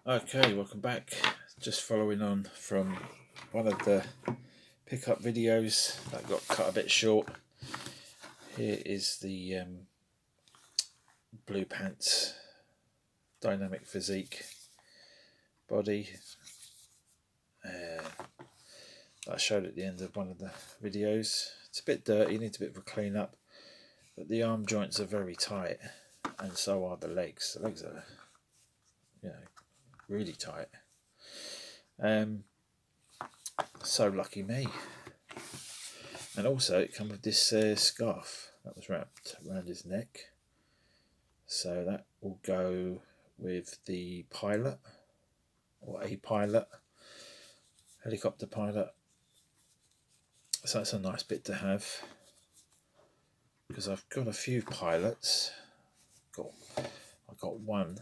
Okay, welcome back. Just following on from one of the pickup videos that got cut a bit short. Here is the Blue Pants Dynamic Physique body that I showed at the end of one of the videos. It's a bit dirty, needs a bit of a clean up, but the arm joints are very tight, and so are the legs. The legs are, really tight. So lucky me. And also it comes with this scarf that was wrapped around his neck. So that will go with the pilot, or a pilot, helicopter pilot. So that's a nice bit to have, because I've got a few pilots. I've got one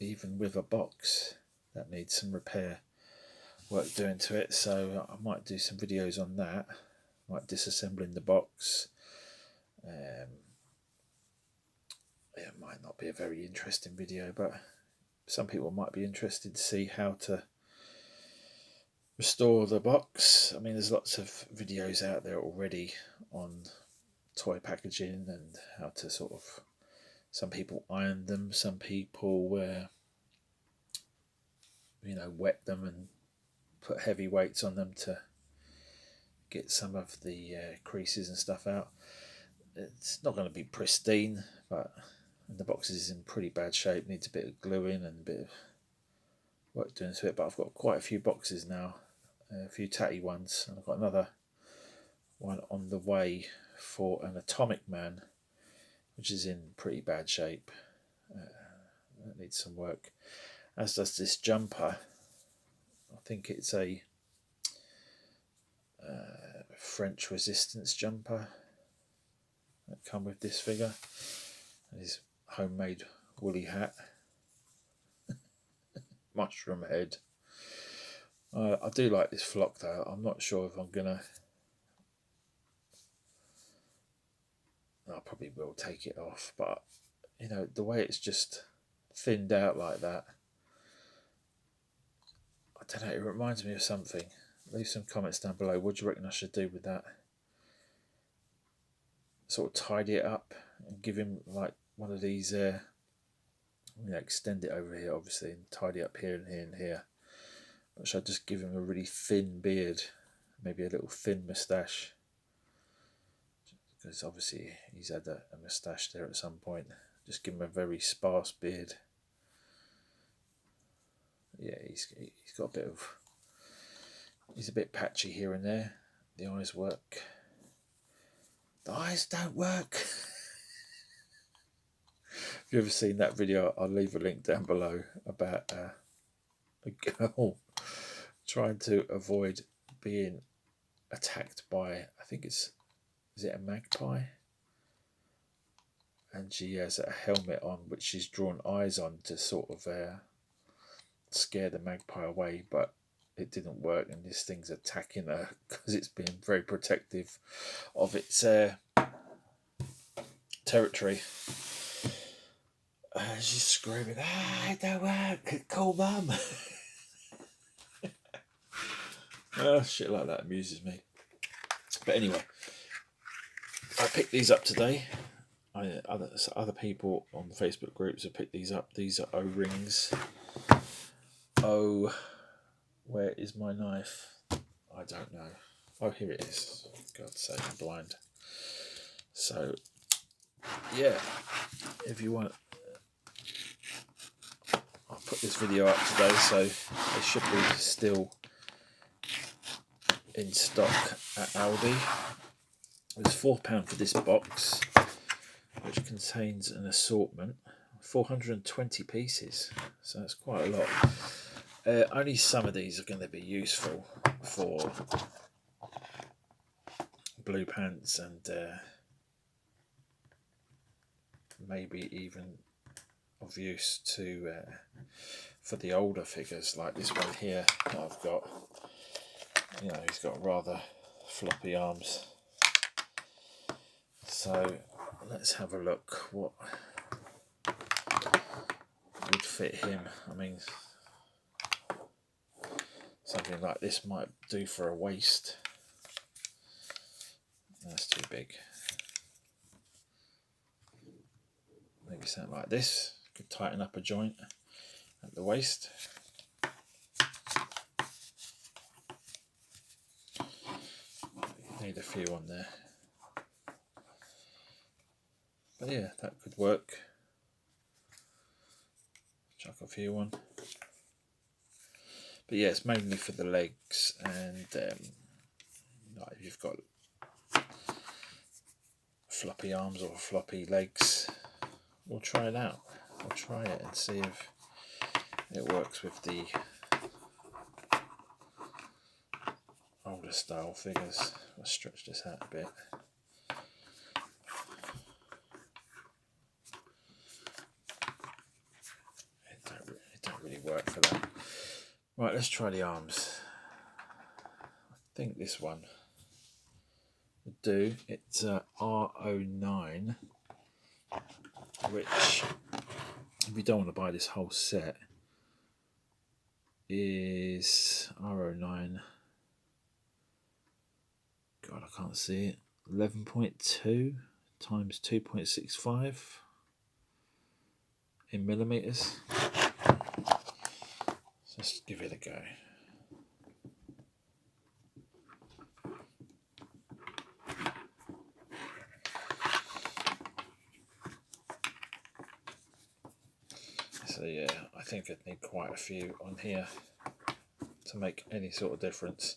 even with a box that needs some repair work doing to it, so I might do some videos on that, like disassembling the box. It might not be a very interesting video, but some people might be interested to see how to restore the box. I mean, there's lots of videos out there already on toy packaging and how to sort of, some people iron them, some people wet them and put heavy weights on them to get some of the creases and stuff out. It's not going to be pristine, but the box is in pretty bad shape, needs a bit of gluing and a bit of work doing to it. But I've got quite a few boxes now, a few tatty ones, and I've got another one on the way for an Atomic Man, which is in pretty bad shape. That needs some work, as does this jumper. I think it's a French resistance jumper that come with this figure, and his homemade woolly hat, mushroom head. I do like this flock though. I'm not sure if I'm gonna. I probably will take it off, but the way it's just thinned out like that, I don't know, it reminds me of something. Leave some comments down below. What do you reckon I should do with that? Sort of tidy it up and give him like one of these, extend it over here obviously and tidy up here and here and here. But should I just give him a really thin beard, maybe a little thin moustache? Because obviously he's had a moustache there at some point. Just give him a very sparse beard. Yeah, he's got a bit of, he's a bit patchy here and there. The eyes work. The eyes don't work. If you've ever seen that video, I'll leave a link down below about a girl trying to avoid being attacked by, I think is it a magpie? And she has a helmet on which she's drawn eyes on to sort of scare the magpie away, but it didn't work, and this thing's attacking her because it's being very protective of its territory. She's screaming, it don't work, call mum. Shit like that amuses me. But anyway, I picked these up today. Other people on the Facebook groups have picked these up. These are O-rings. Where is my knife? I don't know. Oh, here it is. God's sake, I'm blind. So, yeah, if you want, I'll put this video up today, so they should be still in stock at Aldi. It was £4 for this box, which contains an assortment, 420 pieces, so that's quite a lot. Only some of these are going to be useful for Blue Pants, and maybe even of use to for the older figures, like this one here that I've got. He's got rather floppy arms. So let's have a look what would fit him. I mean, Something like this might do for a waist. That's too big. Maybe something like this. Could tighten up a joint at the waist. Need a few on there. But yeah, that could work. Chuck a few on. But yeah, it's mainly for the legs, and like if you've got floppy arms or floppy legs, we'll try it out. I'll try it and see if it works with the older style figures. I'll stretch this out a bit. It don't really work for that. Right, let's try the arms. I think this one would do. It's R09, which, if you don't want to buy this whole set, is R09. God, I can't see it. 11.2 times 2.65 in millimeters. So let's give it a go. So yeah, I think I'd need quite a few on here to make any sort of difference.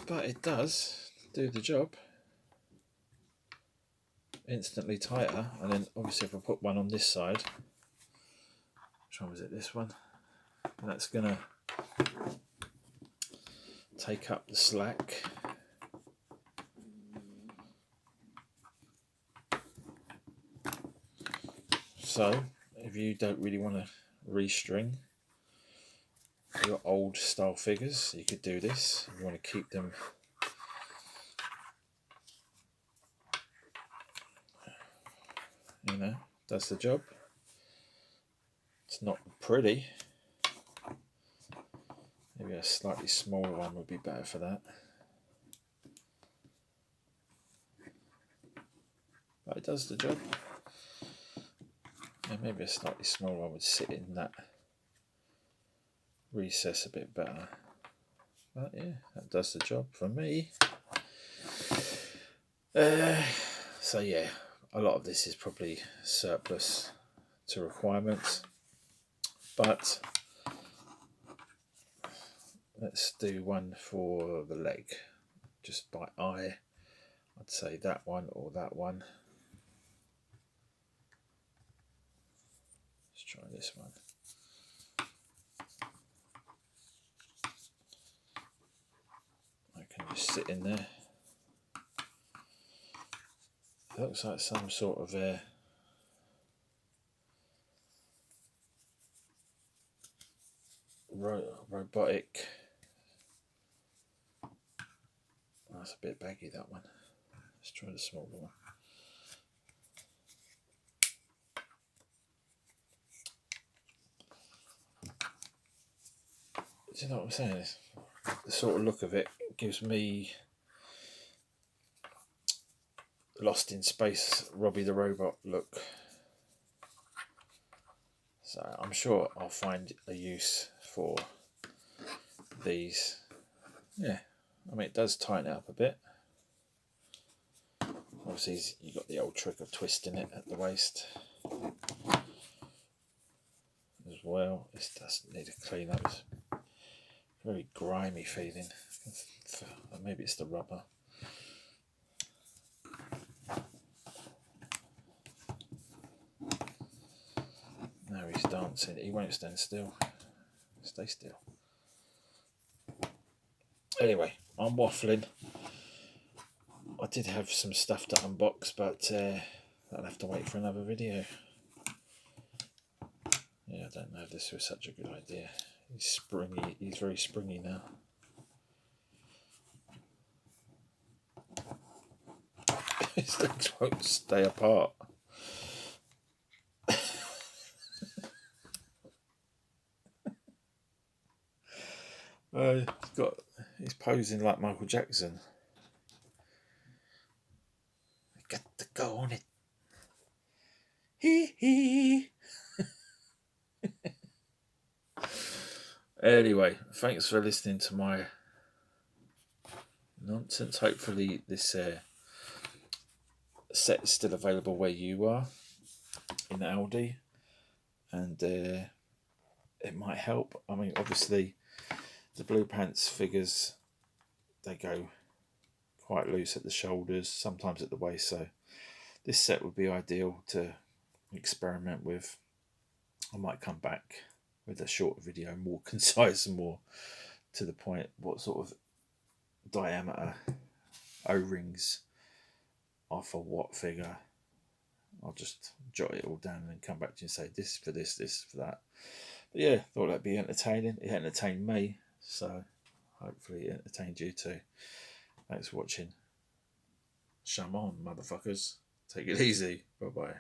But it does do the job. Instantly tighter, and then obviously if I put one on this side, which one was it, this one? And that's gonna take up the slack. So if you don't really want to restring your old style figures, you could do this. If you want to keep them does the job. It's not pretty. Maybe a slightly smaller one would be better for that. But it does the job. Yeah, maybe a slightly smaller one would sit in that recess a bit better. But yeah, that does the job for me. So yeah, a lot of this is probably surplus to requirements. But let's do one for the leg, just by eye. I'd say that one or that one. Let's try this one. I can just sit in there. It looks like some sort of robotic. Oh, that's a bit baggy, that one. Let's try the smaller one. Do you know what I'm saying? The sort of look of it gives me Lost in Space, Robbie the Robot look. So I'm sure I'll find a use for these. Yeah, I mean, it does tighten it up a bit. Obviously, you've got the old trick of twisting it at the waist as well. This does need a clean up. It's very grimy feeling. Maybe it's the rubber. Now he's dancing. He won't stand still. Stay still. Anyway, I'm waffling. I did have some stuff to unbox, but I'll have to wait for another video. Yeah, I don't know if this was such a good idea. He's springy. He's very springy now. His legs won't stay apart. He's posing like Michael Jackson. Got to go on it. Hee hee. Anyway, thanks for listening to my nonsense. Hopefully this set is still available where you are in Aldi, and it might help. I mean, obviously the Blue Pants figures, they go quite loose at the shoulders, sometimes at the waist, so this set would be ideal to experiment with. I might come back with a shorter video, more concise and more to the point, what sort of diameter O-rings off a what figure. I'll just jot it all down and then come back to you and say this for this, this for that. But yeah, thought that'd be entertaining. It entertained me, so hopefully it entertained you too. Thanks for watching. Shamone, motherfuckers. Take it easy. Bye bye.